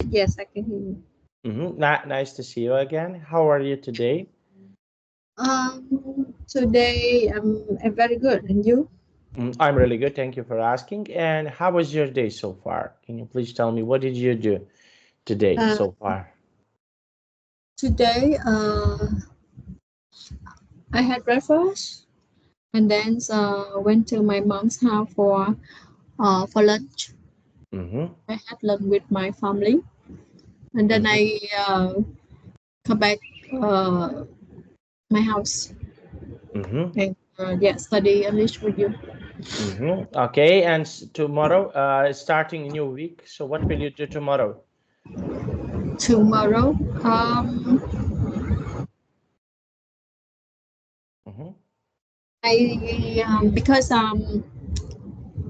Yes, I can hear you. Nice to see you again. How are you today? Today I'm very good, and you? I'm really good. Thank you for asking. And how was your day so far? Can you please tell me what did you do today Uh, so far? Today I had breakfast and then went to my mom's house for lunch. Mm-hmm. I had lunch with my family, and then Mm-hmm. I come back uh, my house Mm-hmm. and study English with you. Okay. And tomorrow, starting a new week. So what will you do tomorrow? Tomorrow, Mm-hmm. I because I'm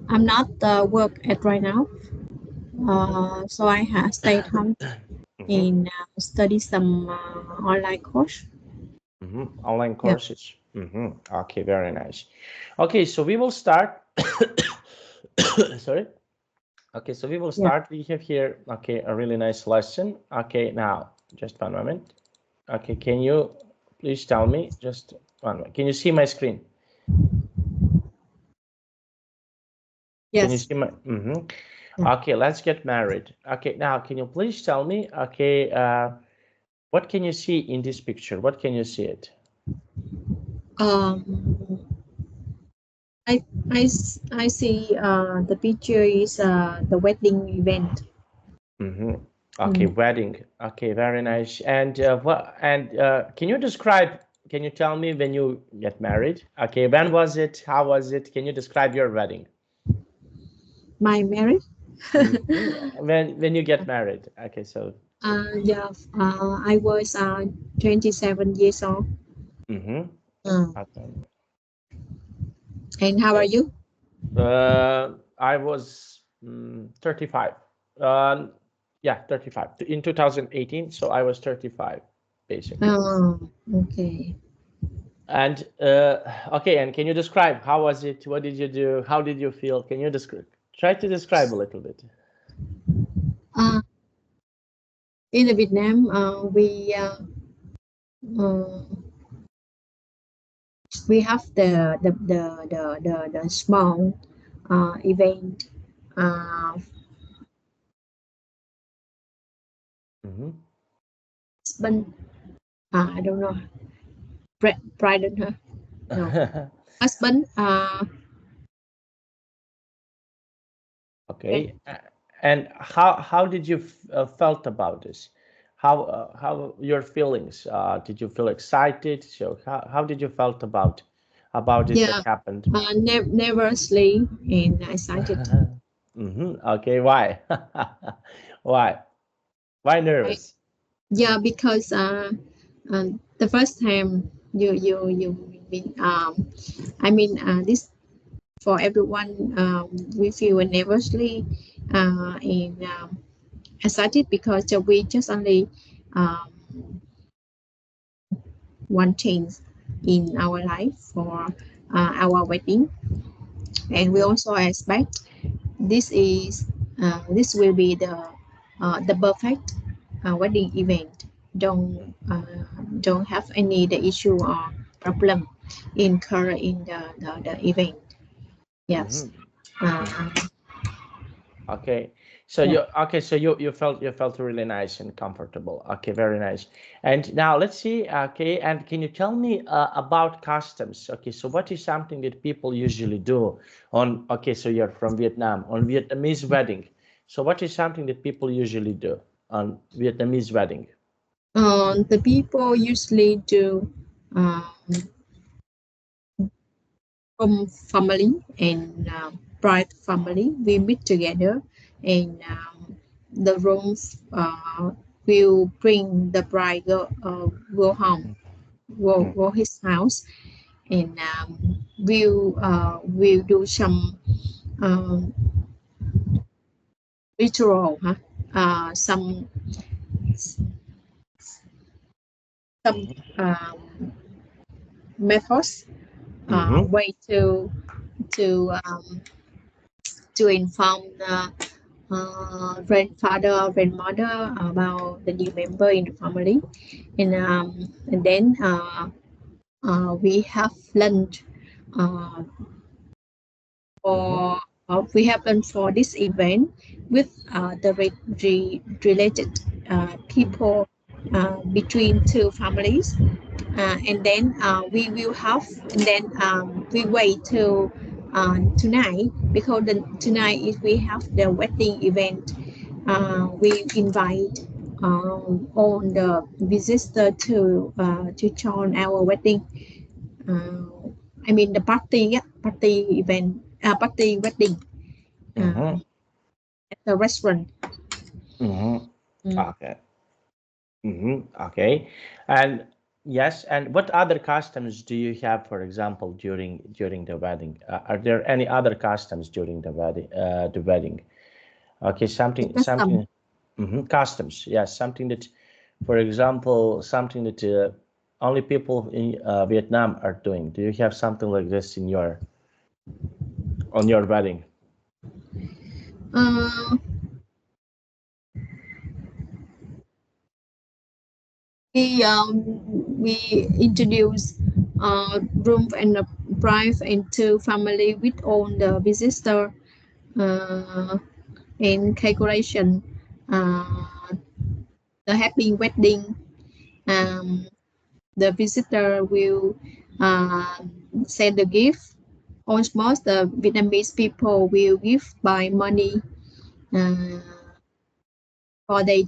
not work at right now. So I have stayed home Mm-hmm. and study some online course. Online Yeah. courses. Okay, very nice. Okay, so we will start. Sorry. Okay, so we will Yeah. start. We have here, okay, a really nice lesson. Okay, now, just one moment. Okay, can you please tell me, just one moment. Can you see my screen? Can you Yes. see my, Yeah. Okay, let's get married. Okay, now, can you please tell me, okay, what can you see in this picture? What can you see it? Um, I see the picture is the wedding event. Mm-hmm. Okay, Mm. wedding. Okay, very nice. And can you describe? Can you tell me when you get married? Okay, when was it? How was it? Can you describe your wedding? My marriage. When you get married? Okay, so. Yeah. I was 27 years old. Mm-hmm. Mm. Okay. And how are Okay. you? I was 35. Um, yeah, 35 in 2018. So I was 35, basically. Okay. And okay, and can you describe how was it? What did you do? How did you feel? Can you describe? Try to describe a little bit. Uh, in the Vietnam, uh, we have the small event. Uh, Hmm. Husband, I don't know, bride and her. No, husband. Yeah. Okay, and how did you felt about this? How your feelings? Did you feel excited? So how did you felt about this that Yeah. happened? Never sleep and excited. Okay, why? Why? Why Right? nervous? Yeah, because the first time you mean I mean this for everyone we feel nervously and excited because we just only um, one change in our life for our wedding, and we Hmm. also expect this will be the perfect wedding event. Don't have any the issue or problem incur in the event. Yes. Hmm. Uh, Okay. So yeah. you felt really nice and comfortable. Okay, very nice. And now let's see. Okay, and can you tell me about customs? Okay, so what is something that people usually do on? Okay, so you're from Vietnam on Vietnamese wedding. So what is something that people usually do on Vietnamese wedding? The people usually do um, from family and bride family. We meet together, and the rooms will bring the bride go home, Mm, go his house, and we'll do some um, ritual, huh? Some mhm, um, methods, mhm, way to to inform grandfather, grandmother, about the new member in the family, and then we have lunch uh, for we have lunch for this event with the related people between two families, and then we will have, and then we wait till tonight, because tonight is we have the wedding event. We invite all the visitors to join our wedding. uh, I mean the party, yeah, party event, party wedding Mm-hmm. at the restaurant. Mm-hmm. Mm. Okay. Mm-hmm. Okay. And yes, and what other customs do you have, for example, during the wedding? Are there any other customs during the wedding? The wedding. Okay, The something, custom. something. Customs. Yes, something that, for example, something that only people in Vietnam are doing. Do you have something like this in your on your wedding? Uh, we introduce room and a bride and two family with all the visitor, uh, and calculation, uh, the happy wedding. Um, the visitor will uh, send the gift. Almost the Vietnamese people will give by money, uh, or they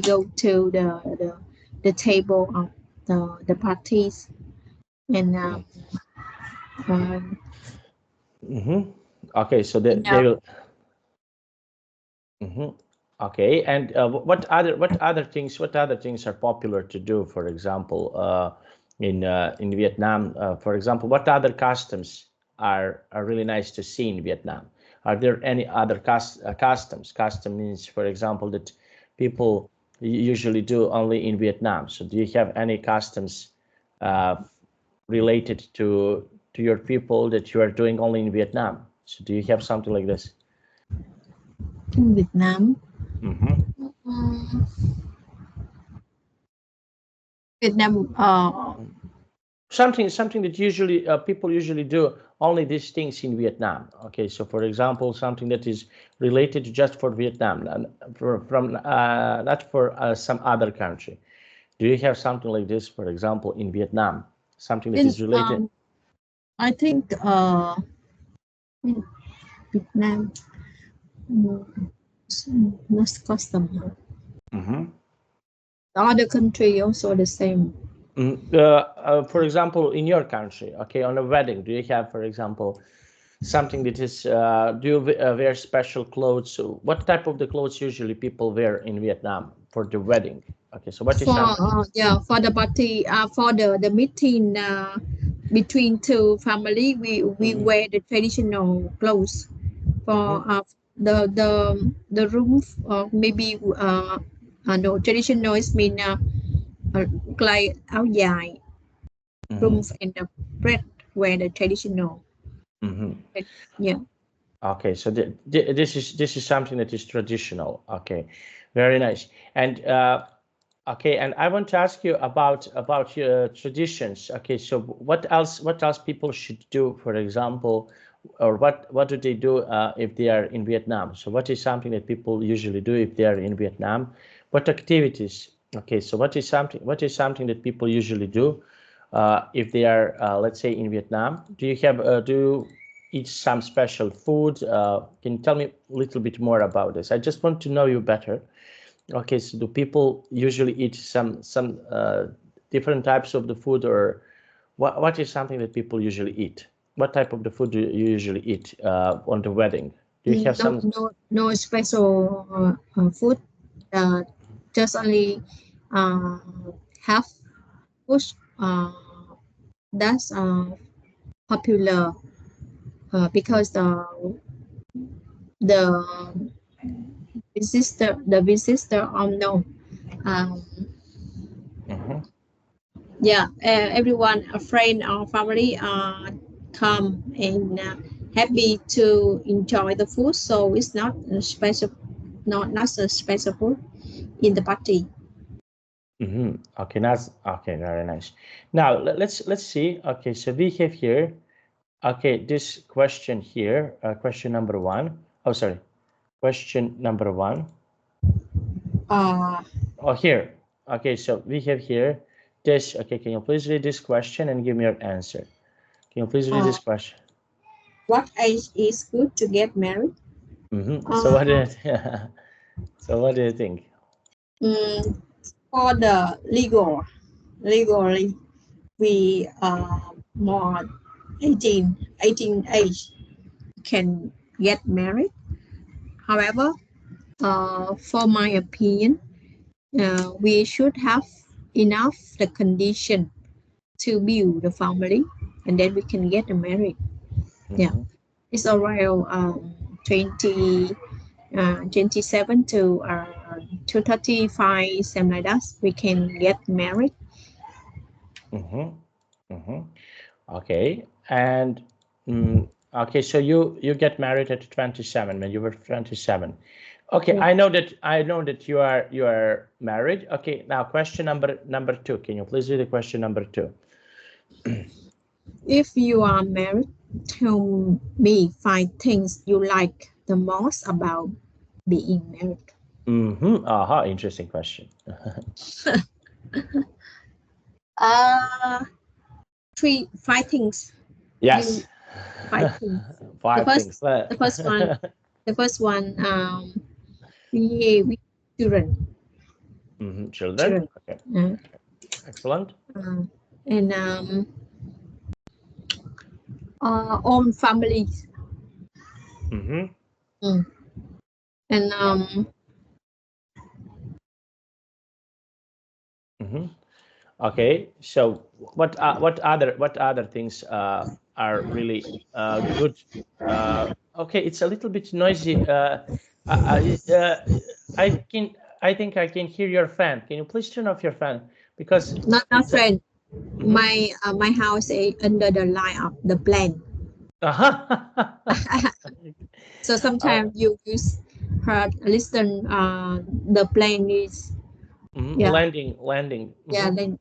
go to the table of the parties, and um, Mm-hmm. Okay, so and they will. Mm-hmm. Okay, and what other things are popular to do? For example, in Vietnam, for example, what other customs are really nice to see in Vietnam? Are there any other customs? Custom means, for example, that people usually do only in Vietnam. So, do you have any customs uh, related to your people that you are doing only in Vietnam? So, do you have something like this? in Việt Nam. Mm-hmm. Um, Việt Nam, Something that usually people usually do only these things in Vietnam. Okay, so for example, something that is related just for Vietnam, and from not for some other country. Do you have something like this, for example, in Vietnam? Something that in is related. I think in Việt Nam, not custom. Mm-hmm. The other country also the same. For example, in your country, okay, on a wedding, do you have, for example, something that is, do you wear special clothes? So what type of the clothes usually people wear in Vietnam for the wedding? Okay, so what is For something? yeah, for the party, for the meeting between two family, we Mm-hmm. wear the traditional clothes. For Mm-hmm. the room, maybe no, traditional is mean uh, like áo dài, room Mm-hmm. and the bread wear the traditional. Mm-hmm. Yeah. Okay, so this is something that is traditional. Okay, very nice. And okay, and I want to ask you about your traditions. Okay, so what else people should do, for example, or what do they do if they are in Vietnam? So what is something that people usually do if they are in Vietnam? What activities? Okay, so what is something that people usually do if they are, let's say, in Vietnam? Do you have do you eat some special food? Can you tell me a little bit more about this? I just want to know you better. Okay, so do people usually eat some different types of the food, or what is something that people usually eat? What type of the food do you usually eat on the wedding? Do you have No, some? no special food. Uh, just only uh, have food that's popular, because the visitor no, um, Mhm. yeah, everyone, a friend or family come and happy to enjoy the food, so it's not special. not so special in the party. Okay, that's okay. Very nice. Now let's see. Okay, so we have here. Okay, this question here. Question number 1. Oh, sorry. Question number 1. Uh, Oh, here. Okay, so we have here this. Okay, can you please read this question and give me your answer? Can you please read this question? what age is good to get married? So what do Uh, you so what do you think? for the legally, we more 18 age can get married. However, for my opinion, we should have enough the condition to build the family, and then we can get married. Yeah, it's around 20, 27 to 35, something like that. We can get married. Okay, and okay, so you get married at 27 when you were 27. Okay, Yeah. I know that you are married. Okay, now question number 2. Can you please read the question number 2? If you are married, tell me 5 things you like the most about being married. Aha, interesting question. Uh, 5 things. You Yes. 5 things. The 5 first, things. the first one, the first one. We children, Children. children, Okay, uh, excellent. and own families, Mm-hmm. and Okay, so what other things are really good? Okay, it's a little bit noisy. I, I, uh, I can I think I can hear your fan. Can you please turn off your fan because not it's a. friend. Mhm. My house is under the line of the plane. So Uh, sometimes you heard listen the plane is yeah landing. yeah then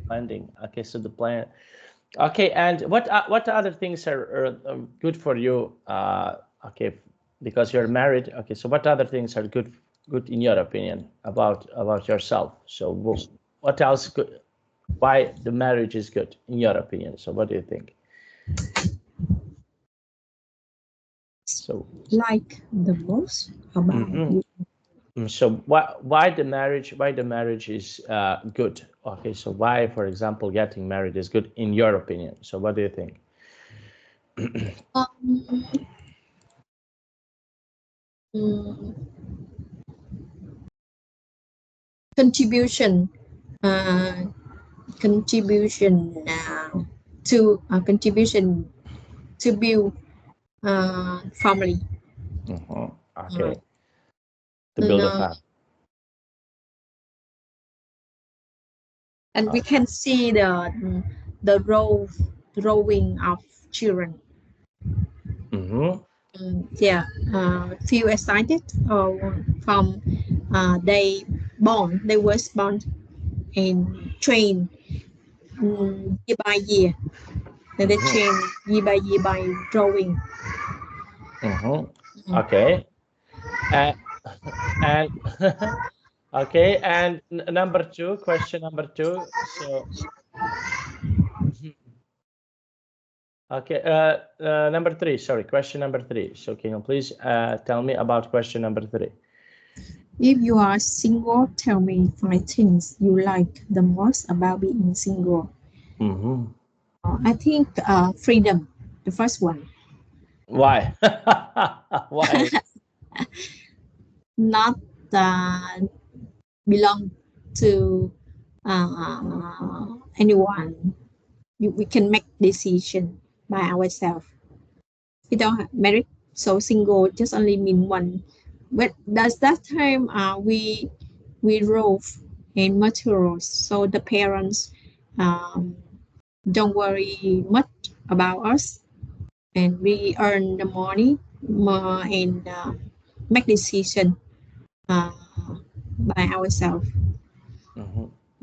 Landing. Okay, so the plan. Okay, and what other things are good for you? Okay, because you're married. Okay, so what other things are good in your opinion about yourself? So what else good? Why the marriage is good in your opinion? So what do you think? So like the most about mhm. you. So why the marriage is good? Okay, so why, for example, getting married is good in your opinion? So what do you think? Um, mm, contribution uh, contribution contribution to build family. Uh, Okay, to and, build a uh, family. and we can see the growing of children. Yeah, feel excited from they were born and trained year by year. And they Mm-hmm. train year by year by drawing. Mm-hmm. Okay. Uh, and okay. And number 2, question number 2. So, okay. Number 3. Sorry, question number 3. So, can you please tell me about question number 3? If you are single, tell me 5 things you like the most about being single. Mm-hmm. I think freedom, the first one. Why? Why? Not uh, belong to anyone. We can make decision by ourselves. We don't have married, so single just only mean one. But does that time we drove and materials, so the parents um, don't worry much about us, and we earn the money and make decision. by ourselves.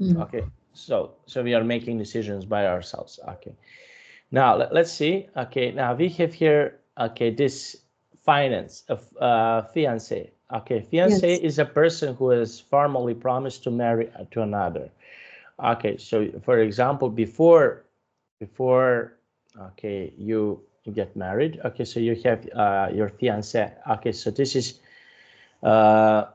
Okay, so we are making decisions by ourselves. Okay, now let's see. Okay, now we have here, okay, this finance of fiance. Okay, fiance Yes. is a person who has formally promised to marry to another. Okay, so for example, before okay, you get married. Okay, so you have your fiance. Okay, so this is uh,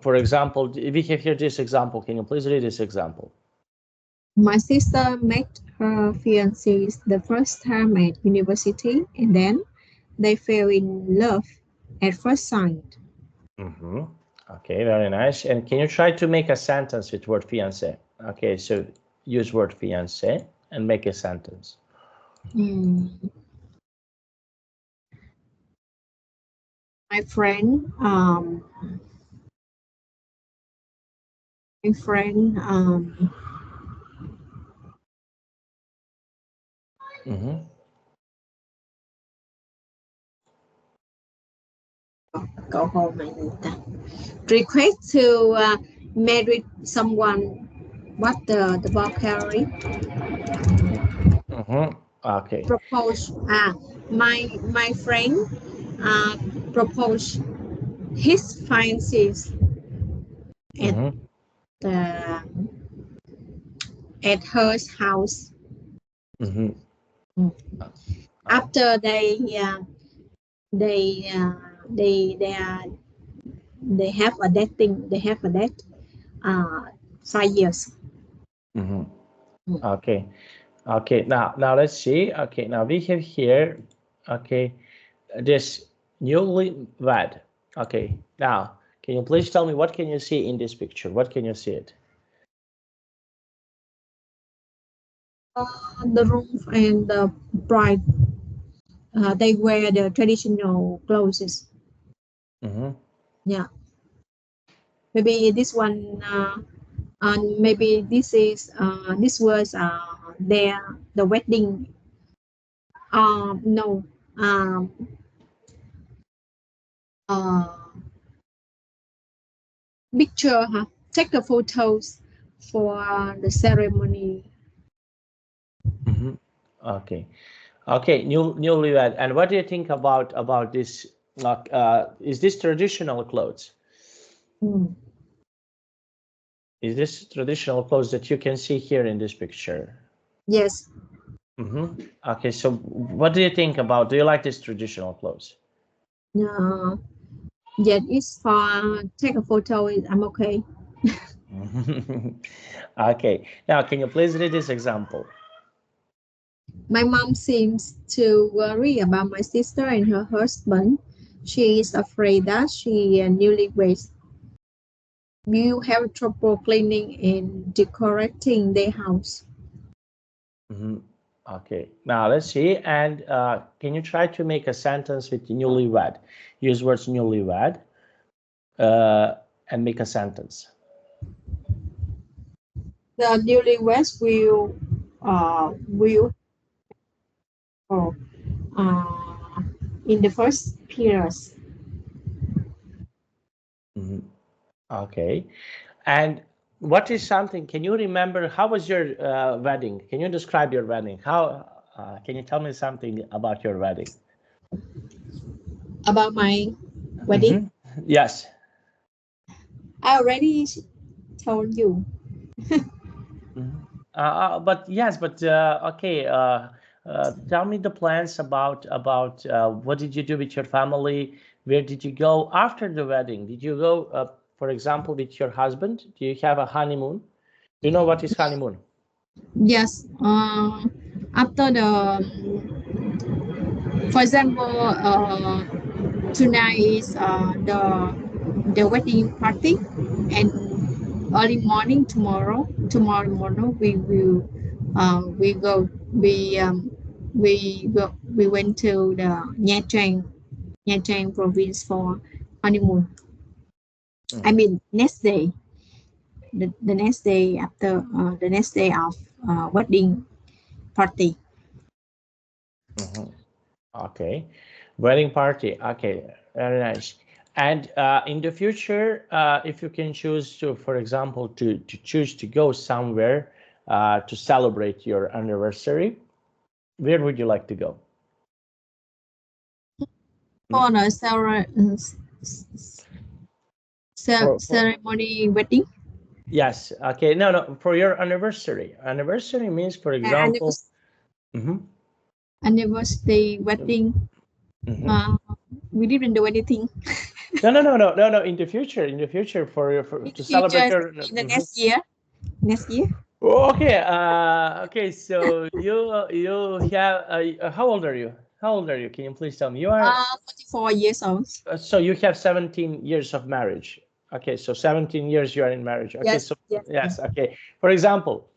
for example, we have here this example. Can you please read this example? My sister met her fiancé the first time at university, and then they fell in love at first sight. Okay, very nice. And can you try to make a sentence with word fiance? Okay, so use word fiance and make a sentence. Mm. My friend, my friend, go home and request to marry someone. What the vocabulary? Okay. Propose. My friend uh, proposed his fiancée at the at her house. Mm-hmm. After they uh, they are they have a dating they have a date 5 years. Okay. Okay. Now let's see. Okay. Now we have here. Okay. This newlywed. Okay. Now, can you please tell me what can you see in this picture? What can you see it? The room and the bride they wear the traditional clothes. Yeah, maybe this one and maybe this was their the wedding. No, um, uh, picture, huh? Take the photos for the ceremony. Okay. Okay, newlywed. And what do you think about this? Like, is this traditional clothes? Mm. Is this traditional clothes that you can see here in this picture? Yes. Okay, so what do you think about? Do you like this traditional clothes? Uh, yeah, it's for take a photo. I'm okay. Okay, now can you please read this example? My mom seems to worry about my sister and her husband. She is afraid that she newlyweds will have trouble cleaning and decorating their house. Okay, now let's see. And can you try to make a sentence with newlywed? Use words newlywed uh, and make a sentence. The newlyweds will oh, uh, in the first periods. Okay. And what is something, can you remember, how was your wedding? Can you describe your wedding? How, can you tell me something about your wedding? About my wedding, Yes. I already told you. But yes, but okay. Tell me the plans about what did you do with your family? Where did you go after the wedding? Did you go, for example, with your husband? Do you have a honeymoon? Do you know what is honeymoon? Yes. After for example, tonight is the wedding party, and early morning tomorrow morning we go we went to the Nha Trang province for honeymoon. I mean next day, the next day after the next day of wedding party. Okay. Wedding party. Okay. Very nice. And in the future, if you can choose to, for example, to choose to go somewhere to celebrate your anniversary, where would you like to go? On a ceremony wedding. Yes. Okay. No, no. For your anniversary. Anniversary means, for example. Anniversary wedding. We didn't do anything. No. In the future, to celebrate your in the next year. Next year. Okay. Okay. So you have how old are you? How old are you? Can you please tell me? You are 44 years old. So you have 17 years of marriage. Okay. So 17 years you are in marriage. Okay. Yes, So yes. yes. Okay. For example,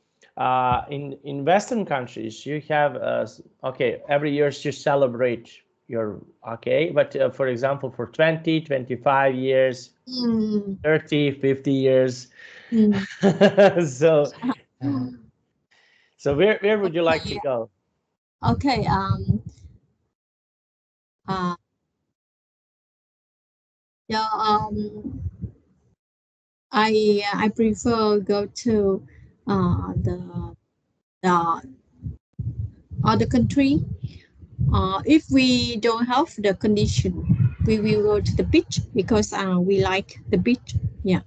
in Western countries, you have okay, every year you celebrate your okay, but for example, for 20, 25 years, 30, 50 years. So so where would you like to go? Okay. Yeah. I prefer go to the other country. If we don't have the condition, we will go to the beach because we like the beach. Yeah.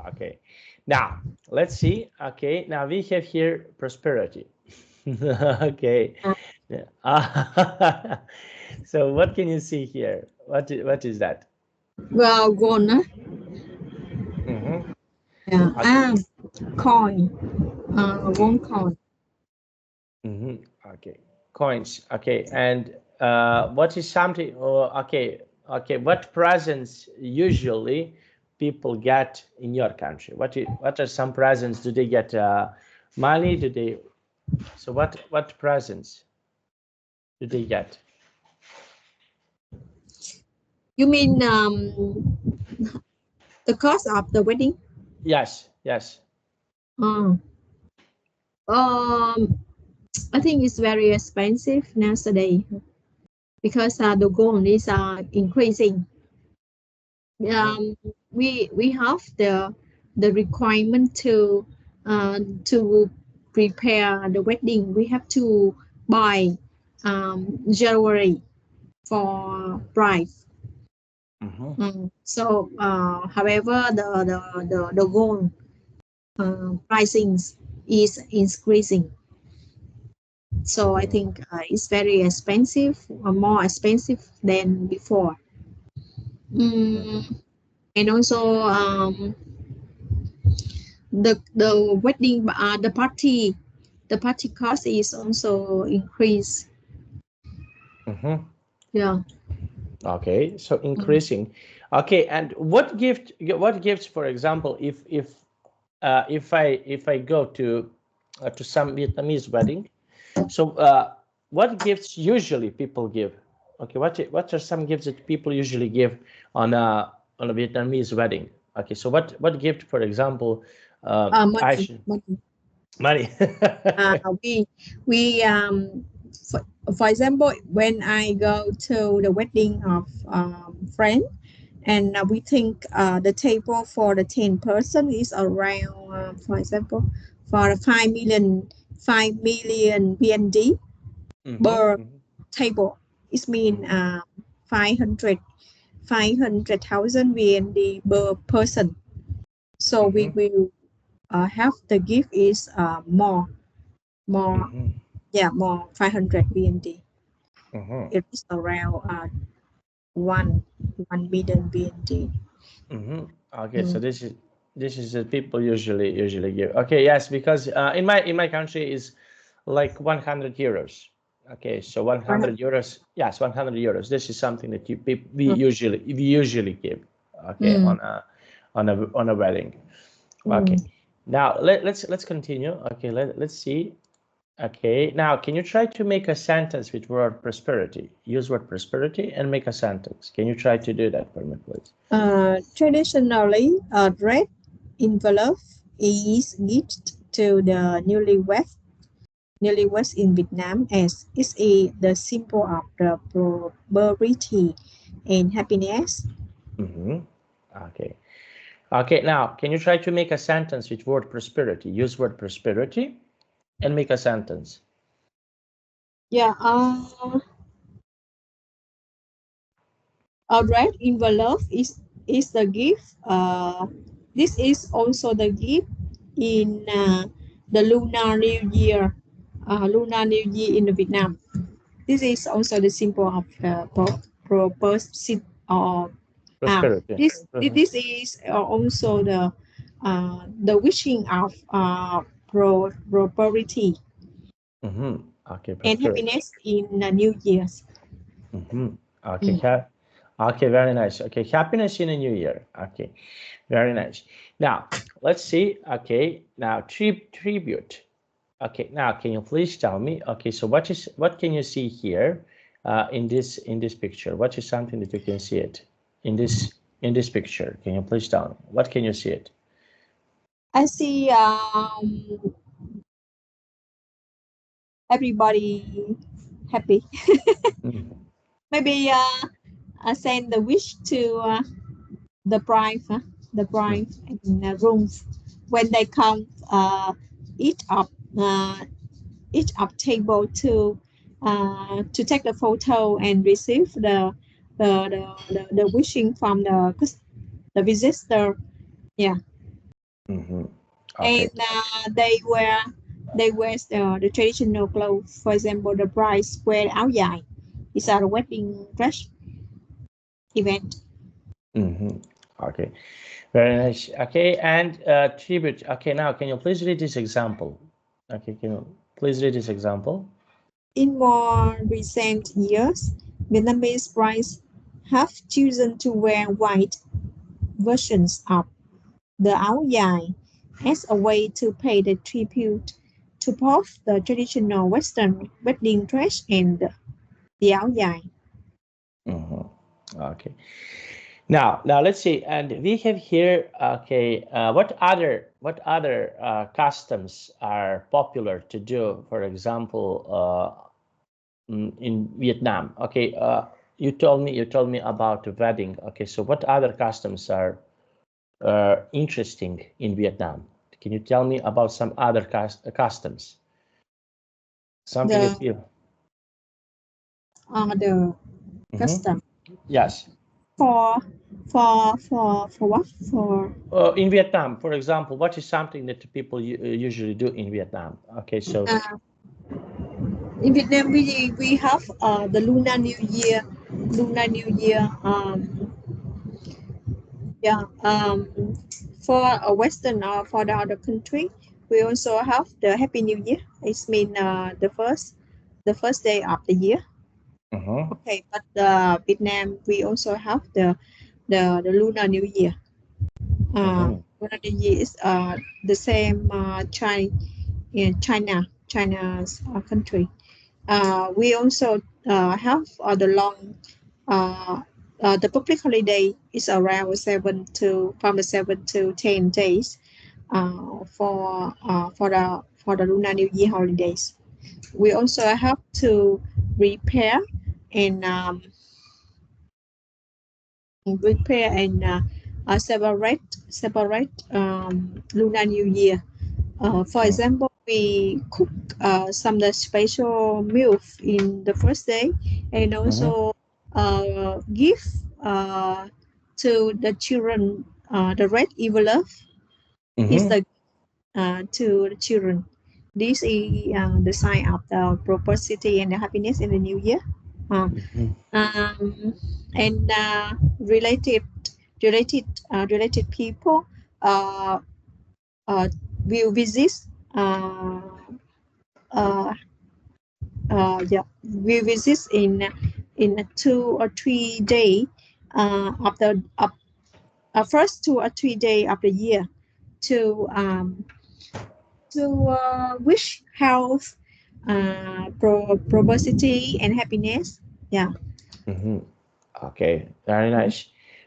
Okay. Now let's see. Okay. Now we have here prosperity. Okay. So what can you see here? What is that? Well, gold. Yeah. Okay. Coin. One coin. Okay. Coins. Okay. And what is something? Oh, okay. Okay. What presents usually people get in your country? What are some presents? Do they get money? Do they? So what presents do they get? You mean the cost of the wedding? Yes. Yes. I think it's very expensive nowadays because the gold is increasing. We have the requirement to prepare the wedding. We have to buy jewelry for bride. So, however, the gold pricing is increasing. So I think it's very expensive, more expensive than before. And also the wedding, the party cost is also increased. Yeah. Okay, so increasing. Okay, and what gifts, for example, if I go to some Vietnamese wedding, so what gifts usually people give? Okay, what are some gifts that people usually give on a Vietnamese wedding? Okay, so what gift, for example, I Money, should money. money. We for example, when I go to the wedding of friend, and we think the table for the 10 person is around, for example, for 5 million VND per table. It means 500,000 VND per person. So we will have the gift is more 500 VND. It is around 1 million VND. Okay, so this is that people usually give. Okay, yes, because in my country is like 100 euros. Okay, so 100 euros. Yes, 100 euros. This is something that we usually give. Okay, on a wedding. Okay, now let's continue. Okay, let's see. Okay, now can you try to make a sentence with word prosperity? Use word prosperity and make a sentence. Can you try to do that for me, please? Traditionally, a red envelope is given to the newlywed. newlyweds in Vietnam as it's the symbol of the prosperity and happiness. Okay. Okay, now, can you try to make a sentence with word prosperity? Use word prosperity and make a sentence. Yeah. A red envelope is the gift. This is also the gift in the Lunar New Year. Lunar New Year in Vietnam. This is also the symbol of prosperity. Or Prosperity. this is also the wishing of prosperity Okay, and prosperity. happiness in the New Year's. Okay, okay, very nice. Okay, happiness in a new year. Okay, very nice. Now, let's see. Okay, now tribute. Okay, now can you please tell me? Okay, so what can you see here in this picture? What is something that you can see it in this picture? Can you please tell me? What can you see it? I see everybody happy. Mhm. Maybe I send the wish to the bride in the rooms when they come eat up uh, each up table to take the photo and receive the wishing from the visitor. Yeah, Mhm. and Okay. they wear the traditional clothes. For example, the brides wear áo dài. It's a wedding dress event. Mhm. Okay. Very nice. Okay, and tribute. Okay, now can you please read this example? Okay, can you please read this example? In more recent years, Vietnamese brides have chosen to wear white versions of the áo dài as a way to pay the tribute to both the traditional Western wedding dress and the áo dài. Mhm. Okay. Now let's see. And we have here. Okay, what other customs are popular to do? For example, in Vietnam. Okay, you told me about the wedding. Okay, so what other customs are interesting in Vietnam? Can you tell me about some other customs? Something The that you. the Mhm. custom Yes. for for what for In Vietnam, for example, what is something that people usually do in Vietnam? Okay, so. uh, in Vietnam we have the Lunar New Year yeah for a Western or for the other country we also have the Happy New Year. It's mean the first day of the year. Mhm. Okay, but Vietnam we also have the Lunar New Year. Mhm. Lunar New Year is the same China's country. We also have the long the public holiday is around 7 to 10 days for the Lunar New Year holidays. We also have to prepare and separate Lunar New Year. For Mhm. example, we cook some the special meals in the first day, and Mhm. also give uh, to the children the red envelope is Mhm. to the children. This is the sign of the prosperity and the happiness in the new year. Uh, Mhm. um, and related people uh, uh, will visit uh, uh, yeah, we visit in a 2 or 3 day of the first 2 or 3 day of the year to wish health, prosperity and happiness. Yeah. Mhm. Okay, very nice.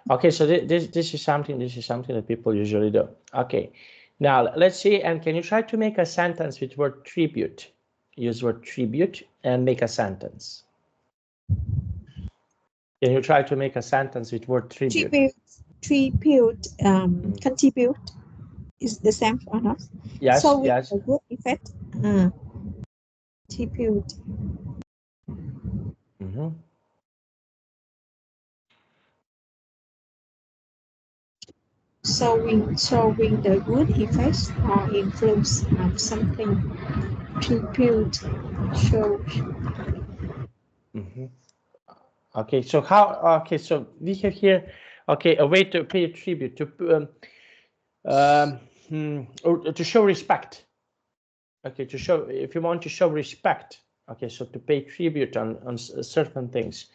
Okay, so this is something that people usually do. Okay, now let's see. And can you try to make a sentence with word tribute? use word tribute and make a sentence. Can you try to make a sentence with word tribute? Tribute, contribute is the same for us. Yes, So with yes. the good effect, tribute. Showing the good effects or influence of something. Tribute shows. Okay, so how? Okay, so we have here. Okay, a way to pay tribute or to show respect. Okay, to show, if you want to show respect. Okay, so to pay tribute on certain things.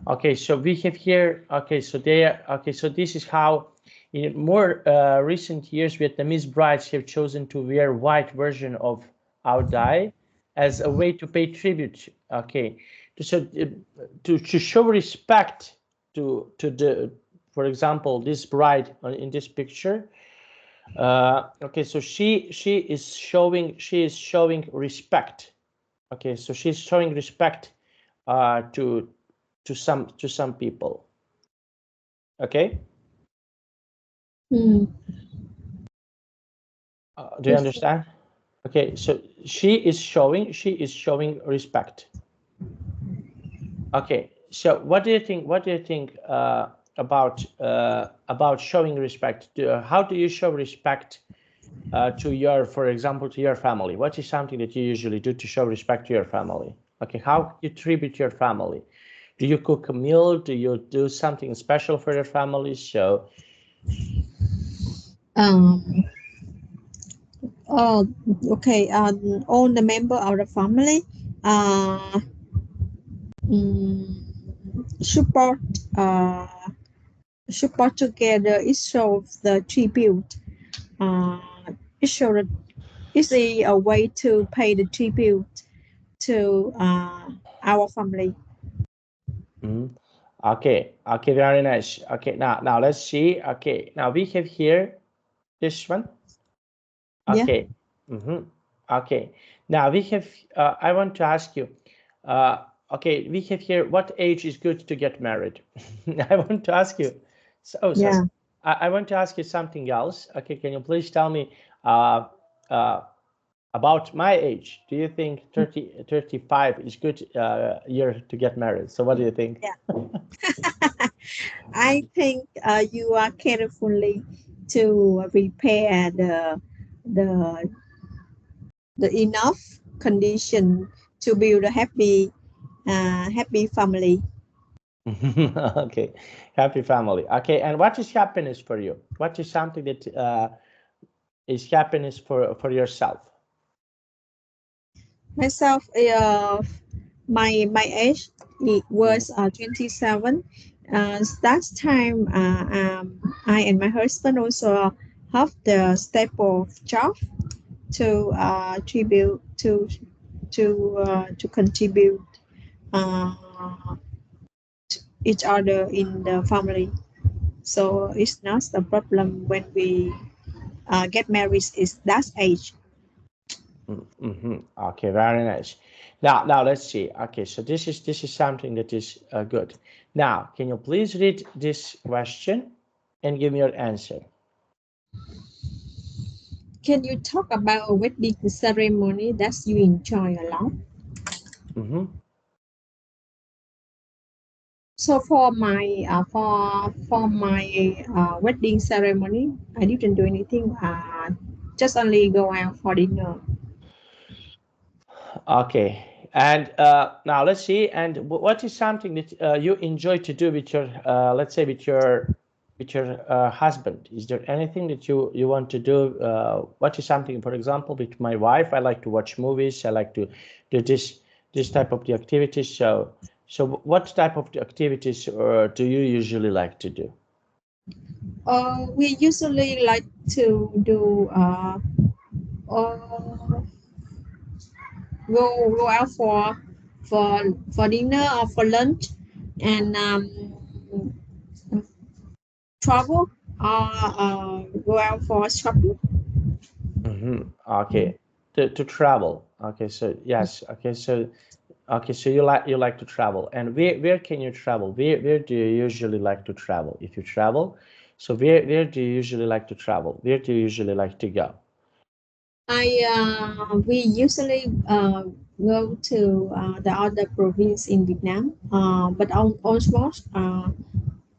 Okay, so we have here. Okay, so there. Okay, so this is how in more recent years Vietnamese brides have chosen to wear white version of our dye as a way to pay tribute. Okay, to show respect to the, for example, this bride in this picture. Okay, so she is showing respect. Okay, so she's showing respect to some people. Okay. Mm. Do you understand? Okay, so she is showing respect. Okay, so what do you think? What do you think about showing respect? How do you show respect to your, for example, to your family? What is something that you usually do to show respect to your family? Okay, how you tribute your family? Do you cook a meal? Do you do something special for your family? So, okay. All the member of the family support support together. It shows the tribute. Uh, it shows it's a way to pay the tribute to our family. okay, okay, very nice. Okay, now let's see. Okay, now we have here this one. Yeah. Okay. Okay. Now we have. I want to ask you. Okay, we have here. What age is good to get married? I want to ask you. So Yeah. I want to ask you something else. Okay, can you please tell me uh, about my age? Do you think 35 is good year to get married? So what do you think? Yeah. I think you are carefully to prepare the the enough condition to build a happy family. Okay, happy family. Okay, and what is happiness for you? What is something that is happiness for yourself? Myself, my age it was 27. That time, I and my husband also have the stable job to tribute to contribute uh, each other in the family. So it's not a problem when we get married. Is that age? Okay, very nice. Now let's see. Okay, so this is something that is good. Now, can you please read this question and give me your answer? Can you talk about a wedding ceremony that you enjoy a lot? So for my wedding ceremony, I didn't do anything. Just only go out for dinner. Okay, and now let's see. And what is something that you enjoy to do with your, let's say, with your husband? Is there anything that you want to do? What is something, for example, with my wife? I like to watch movies. I like to do this type of the activities. So what type of the activities do you usually like to do? We usually like to do uh, go out for dinner or for lunch and travel or go out for shopping. Okay, to travel. Okay, so yes. Okay, so you like to travel, and where can you travel? Where do you usually like to travel? If you travel, so where do you usually like to travel? Where do you usually like to go? We usually go to the other province in Vietnam, but almost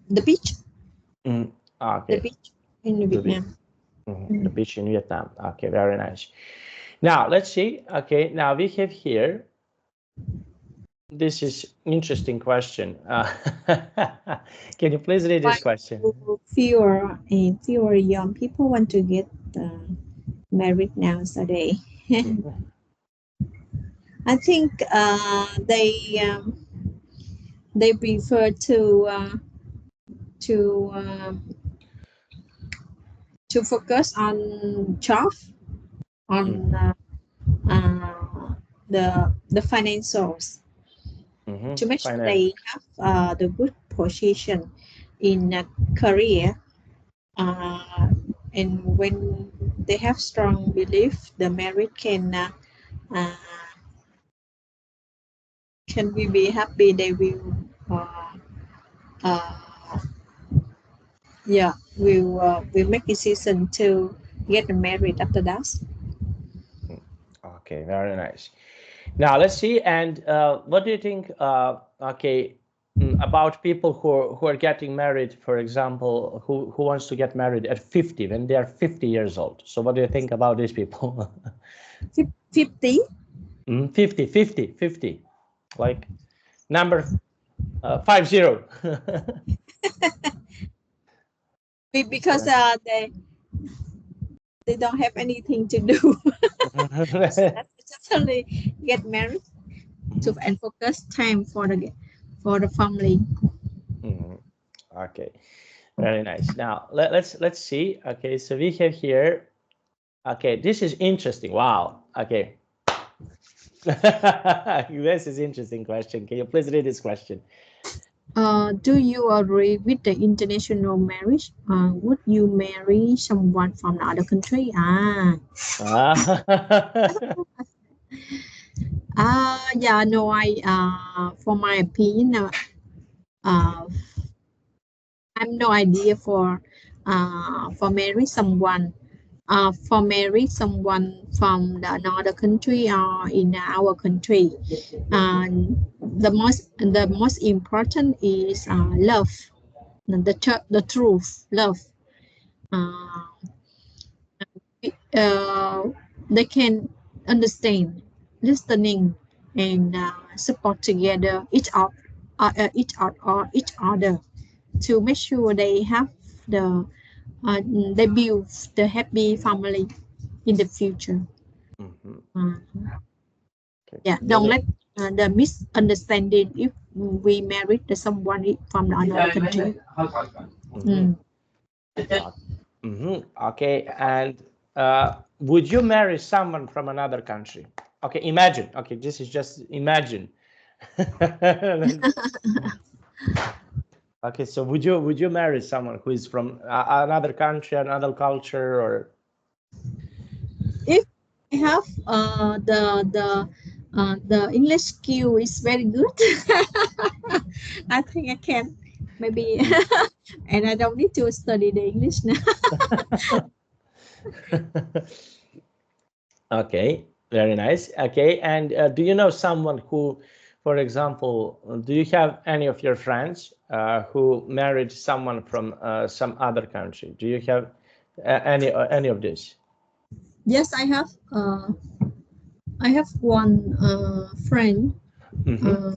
the beach, Mm, the okay, beach in the beach, Vietnam. the beach in Vietnam. Okay, very nice. Now let's see. Okay, now we have here. This is interesting question. Can you please read Why this question? fewer young people want to get married nowadays? Mhm, I think they prefer to to focus on job, on mhm, the financials, to make sure Finance. they have the good position in a career, uh, and when they have strong belief the marriage uh, can we be happy, they uh, uh, yeah will make decision to get married after that. Mm, okay, very nice. Now let's see. And what do you think? Okay, about people who are getting married, for example, who wants to get married at 50 when they are 50 years old. So what do you think about these people? 50. 50, 50, 50, like number 50. Because they don't have anything to do. So that's totally get married to Mhm, and focus time for the family. mhm. Okay, very nice. Now let's see. Okay, so we have here. Okay, this is interesting. Wow. Okay, this is interesting question. Can you please read this question? Do you agree with the international marriage? Would you marry someone from another country? Ah. Yeah, no, for my opinion, uh, I'm no idea for marry someone. For marry someone from another country or in our country. The most important is love, the truth, love. Uh, uh, they can understand, listening, and support together each other to make sure they have the they build the happy family in the future. Mhm. Uh, Okay. yeah, don't Really? let the misunderstanding if we married to someone from another country. Mhm. Mm. Mhm. Okay. And would you marry someone from another country? Okay, imagine. Okay, this is just imagine. Okay, so would you marry someone who is from another country, another culture, or? If I have the English skill is very good, I think I can maybe, Mm. and I don't need to study the English now. Okay, very nice. Okay, and do you know someone who, for example, do you have any of your friends who married someone from some other country? Do you have any of this? Yes, I have one friend. Mm-hmm.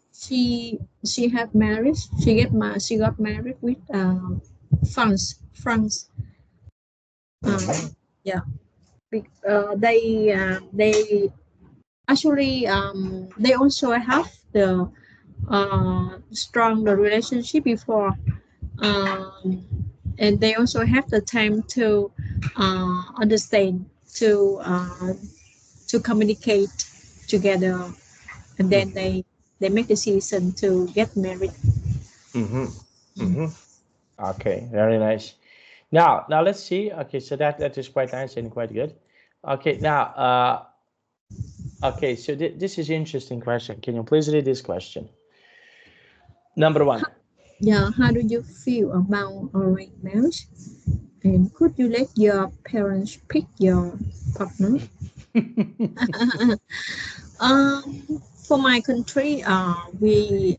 She have married. She got married with France. Mm-hmm. Yeah, they actually they also have the strong the relationship before, um, and they also have the time to understand, to communicate together, and then Mm-hmm. they make decision to get married. Mm-hmm. Mm-hmm. Okay, very nice. Now let's see. Okay, so that is quite nice and quite good. Okay, now Okay, so this is interesting question. Can you please read this question? Number one. Yeah, how do you feel about arranged marriage? And could you let your parents pick your partner? For my country, we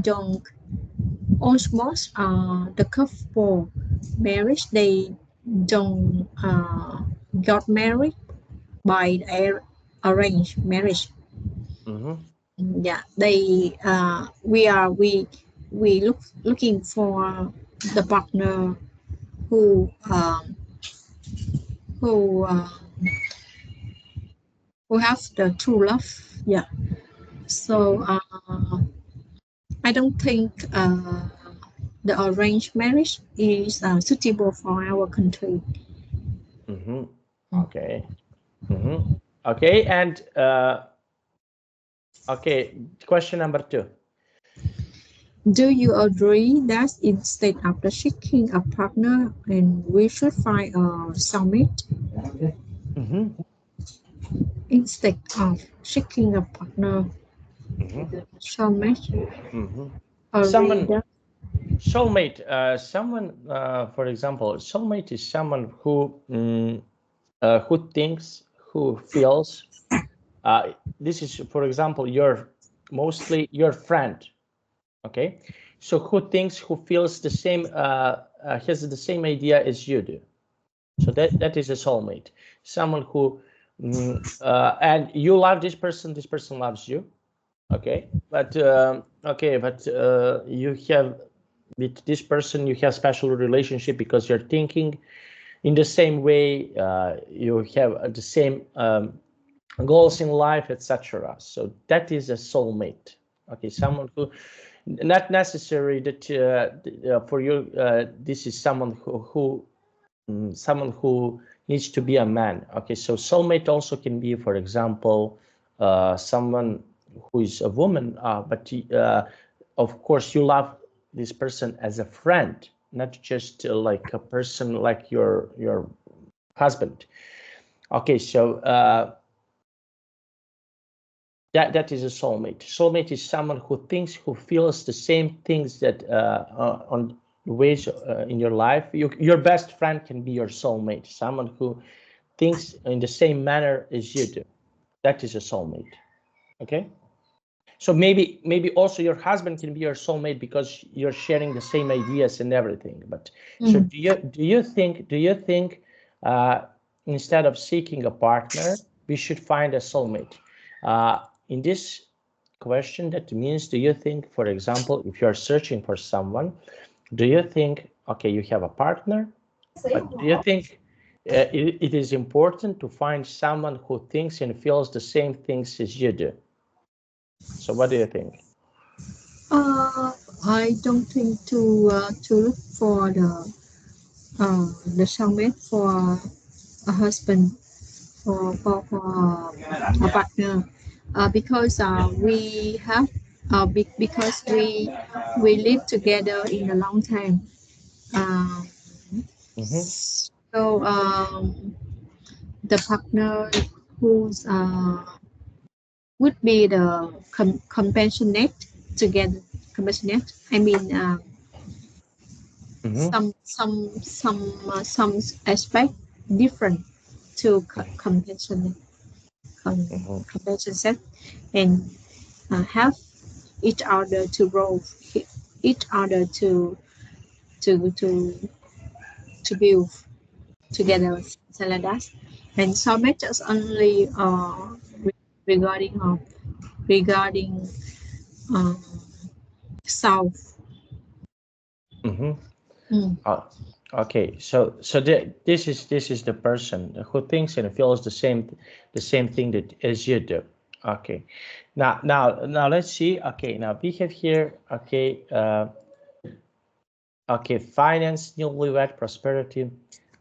don't almost the couple marriage they don't got married by arranged marriage. Mm-hmm. Yeah, they we looking for the partner who um, who uh, who have the true love. Yeah. So Mm-hmm. I don't think the arranged marriage is suitable for our country. Mm-hmm. Okay. Mm-hmm. Okay, and okay, question number two. Do you agree that instead of the seeking a partner, and we should find a soulmate Mm-hmm. instead of seeking a partner, Mm-hmm. soulmate? Mm-hmm. Agree Someone that. soulmate, someone, for example, soulmate is someone who thinks, who feels. This is, for example, your mostly your friend. Okay, so who thinks, who feels the same, has the same idea as you do. So that is a soulmate. Someone who, and you love this person loves you. Okay, but you have with this person you have special relationship because you're thinking in the same way, you have the same goals in life, etc. So that is a soulmate. Okay, someone who, not necessary that for you this is someone someone who needs to be a man. Okay, so soulmate also can be, for example, someone who is a woman, but of course you love this person as a friend, not just like a person like your husband. Okay, so that is a soulmate. Soulmate is someone who thinks, who feels the same things that on ways in your life. Your best friend can be your soulmate, someone who thinks in the same manner as you do. That is a soulmate. Okay. So maybe also your husband can be your soulmate because you're sharing the same ideas and everything. But so Mm. do you think uh, instead of seeking a partner, we should find a soulmate? In this question, that means, do you think, for example, if you're searching for someone, do you think, okay, you have a partner, but do you think it is important to find someone who thinks and feels the same things as you do? So what do you think? Uh, I don't think to look for the soulmate for a husband for a partner because we have because we live together in a long time. Uh, Mm-hmm. so the partner who's would be the compassionate together. Compassionate. I mean, Mm-hmm. some aspect different to compassionate. Mm-hmm. Compassionate and have each other to grow, each other to to to build together, something like that. And soulmate is only regarding regarding um, self. Mm-hmm. Mm. Oh, okay. So this is the person who thinks and feels the same thing that as you do. Okay. Now let's see. Okay. Now we have here. Okay. Okay. Finance, newlywed, prosperity.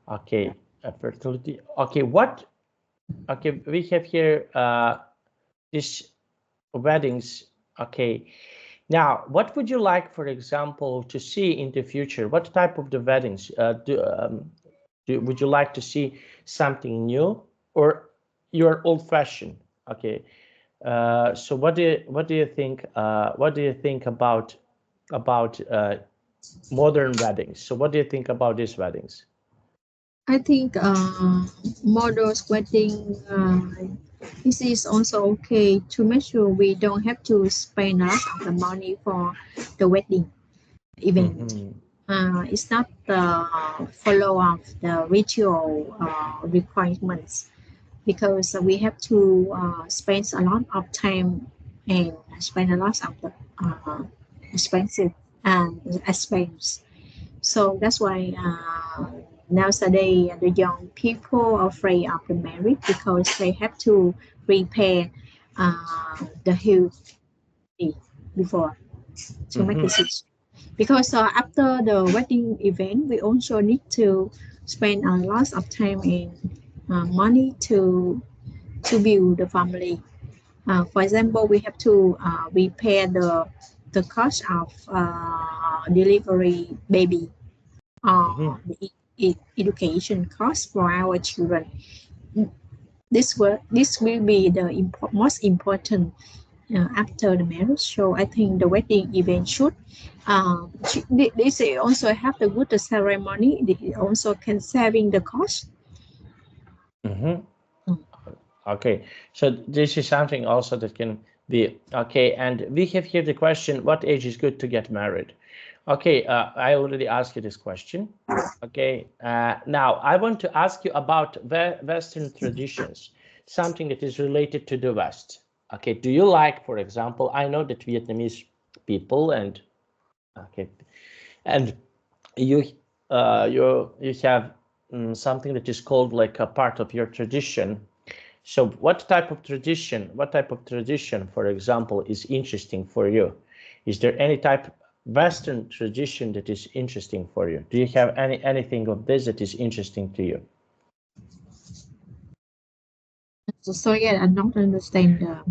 Okay. Fertility. Okay. What? Okay. We have here. This weddings. Okay. Now, what would you like, for example, to see in the future? What type of the weddings would you like to see something new, or you're old-fashioned? Okay. So what do you think? What do you think about modern weddings? So what do you think about these weddings? I think models wedding this is also okay to make sure we don't have to spend a lot of the money for the wedding event. Mm-hmm. It's not the follow of the ritual requirements because we have to spend a lot of time and spend a lot of the expensive and expense. So that's why nowadays the young people are afraid of the marriage because they have to repay the huge fee before to make Mm-hmm. decision. Because after the wedding event, we also need to spend a lot of time and money to build the family. For example, we have to repay the cost of delivery baby Mm-hmm. the education cost for our children. This will be the most important after the marriage. So I think the wedding event this also have the good ceremony. They also can saving the cost. Mm-hmm. Mm. Okay, so this is something also that can be okay. And we have here the question: what age is good to get married? Okay, I already asked you this question. Okay, now I want to ask you about Western traditions, something that is related to the West. Okay, do you like, for example, I know that Vietnamese people and okay, and you you have something that is called like a part of your tradition. So what type of tradition, for example, is interesting for you? Is there any type Western tradition that is interesting for you? Do you have anything of this that is interesting to you? So sorry, I don't understand the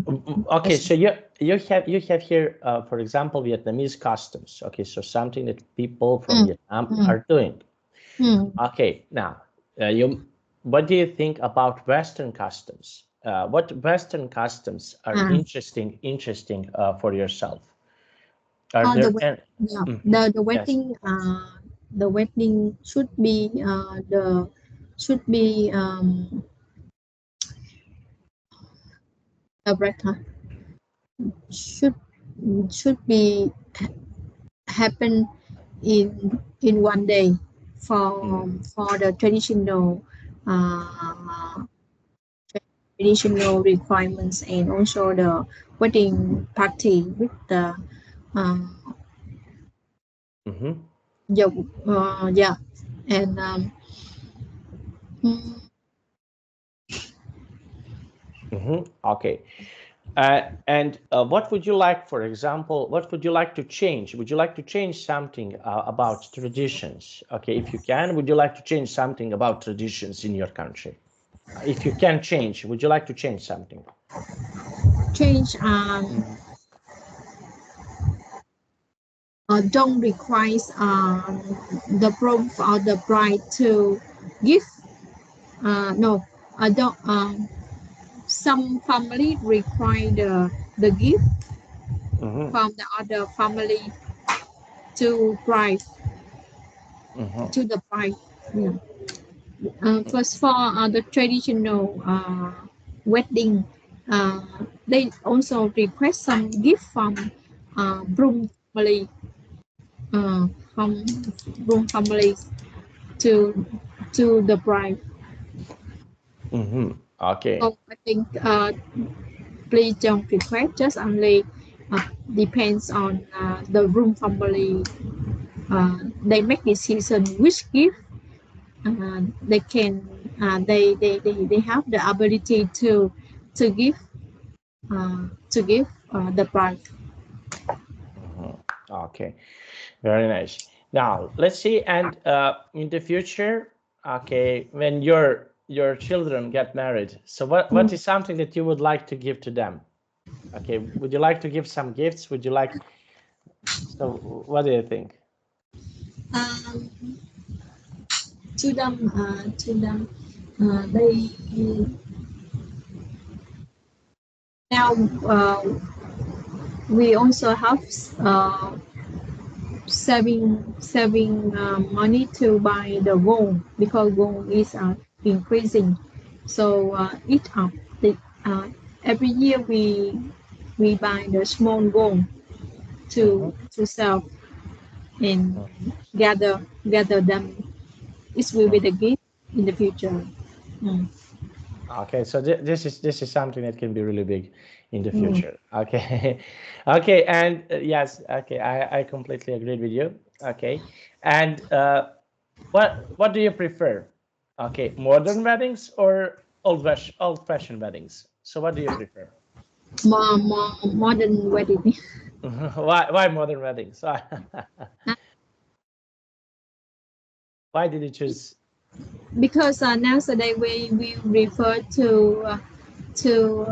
Okay, so question. you have here, for example, Vietnamese customs. Okay, so something that people from Mm, Vietnam mm, are doing. mm. Okay, now what do you think about Western customs? What Western customs are Ah, interesting for yourself? Are the there wed- any? yeah, Mhm. Yes. the wedding should be the should be a record should should be happen in one day Mm. for the uh, traditional requirements and also the wedding party with the um, Mm-hmm. yeah, yeah. And mm, Mm-hmm. Okay. And what would you like, for example, what would you like to change? Would you like to change something about traditions? Okay, if you can, would you like to change something about traditions in your country? If you can change, would you like to change something? change Mm-hmm. don't require the groom or the bride to give no I don't some family require the gift Mm-hmm. from the other family to bride Mm-hmm. to the bride. Yeah. First for the traditional wedding, uh, they also request some gift broom family, from broom families to to the bride. Mm-hmm. Okay. So I think please don't request, just only depends on the room family. They make decision which gift they can they have the ability to give the bride. Mhm. Okay, very nice. Now let's see, and in the future, okay, when your children get married, so what Mm. is something that you would like to give to them? Okay, would you like to give some gifts? Would you like? So what do you think? Um, to them they now we also have saving money to buy the gold because gold is increasing. So each up the every year we buy the small gold to sell and gather them. It will be the gift in the future. Okay, so this is something that can be really big in the future. Okay, okay, and yes, okay, I completely agree with you. Okay, and what do you prefer? Okay, modern weddings or old-fashioned weddings? So what do you prefer? More modern wedding. Why modern weddings? Why did you choose? Because nowadays we refer to do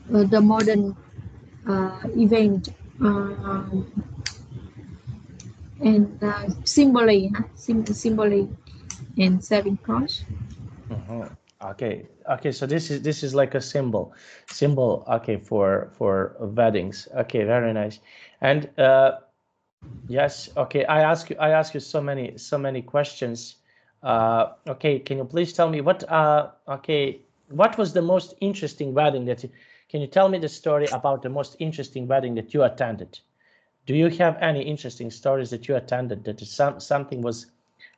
the modern event and symbolically and saving cost. Okay, okay, so this is like a symbol. Okay, for weddings. Okay, very nice. And yes, okay, I ask you so many questions. Okay, can you please tell me what okay, what was the most interesting wedding that you, can you tell me the story about the most interesting wedding that you attended? Do you have any interesting stories that you attended that something was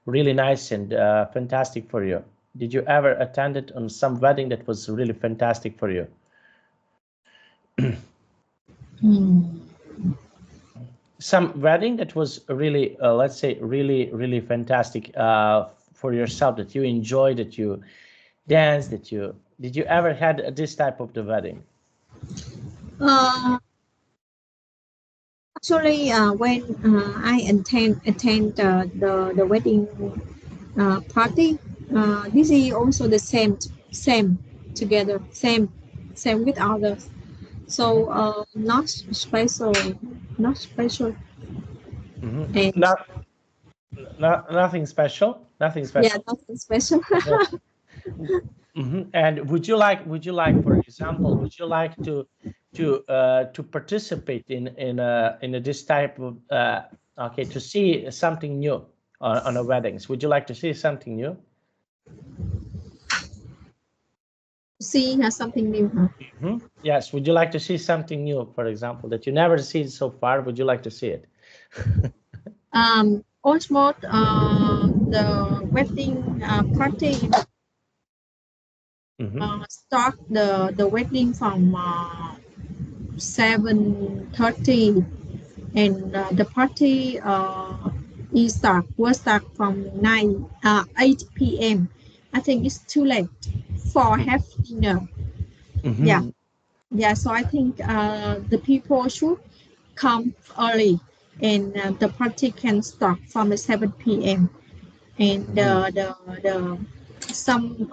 really nice and fantastic for you? Did you ever attended on some wedding that was really fantastic for you? Some wedding that was really, let's say, really fantastic for yourself, that you enjoyed, that you danced, that you, did you ever had this type of the wedding? Actually, when I attend the wedding party, this is also the same together, same with others. So not special, not special. And Not, nothing special, nothing yeah, special. nothing special. And would you like, for example, would you like to participate in this type of okay, to see something new on a weddings? Would you like to see something new? See something new. Yes. Would you like to see something new, for example, that you never seen so far? Would you like to see it? Almost the wedding party start the wedding from 7:30 and the party will start from 8 p.m. I think it's too late for have dinner. Yeah, yeah. So I think the people should come early, and the party can start from the 7 p.m. And the some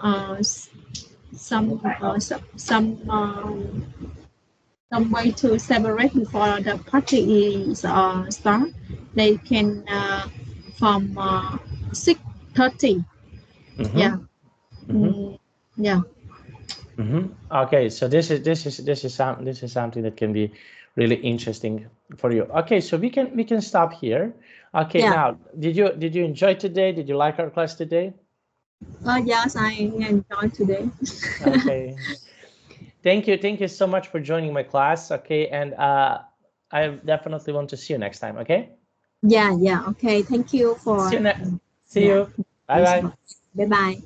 some way to celebrate before the party is start. They can from 6:30. Yeah. Yeah. Okay, so this is something that can be really interesting for you. Okay, so we can stop here. Okay, Yeah. now did you enjoy today? Did you like our class today? Yes, I enjoyed today. Okay, thank you so much for joining my class. Okay, and I definitely want to see you next time. Okay, Yeah, yeah. Okay. Thank you for see you next. See yeah. you. Bye bye. Bye bye.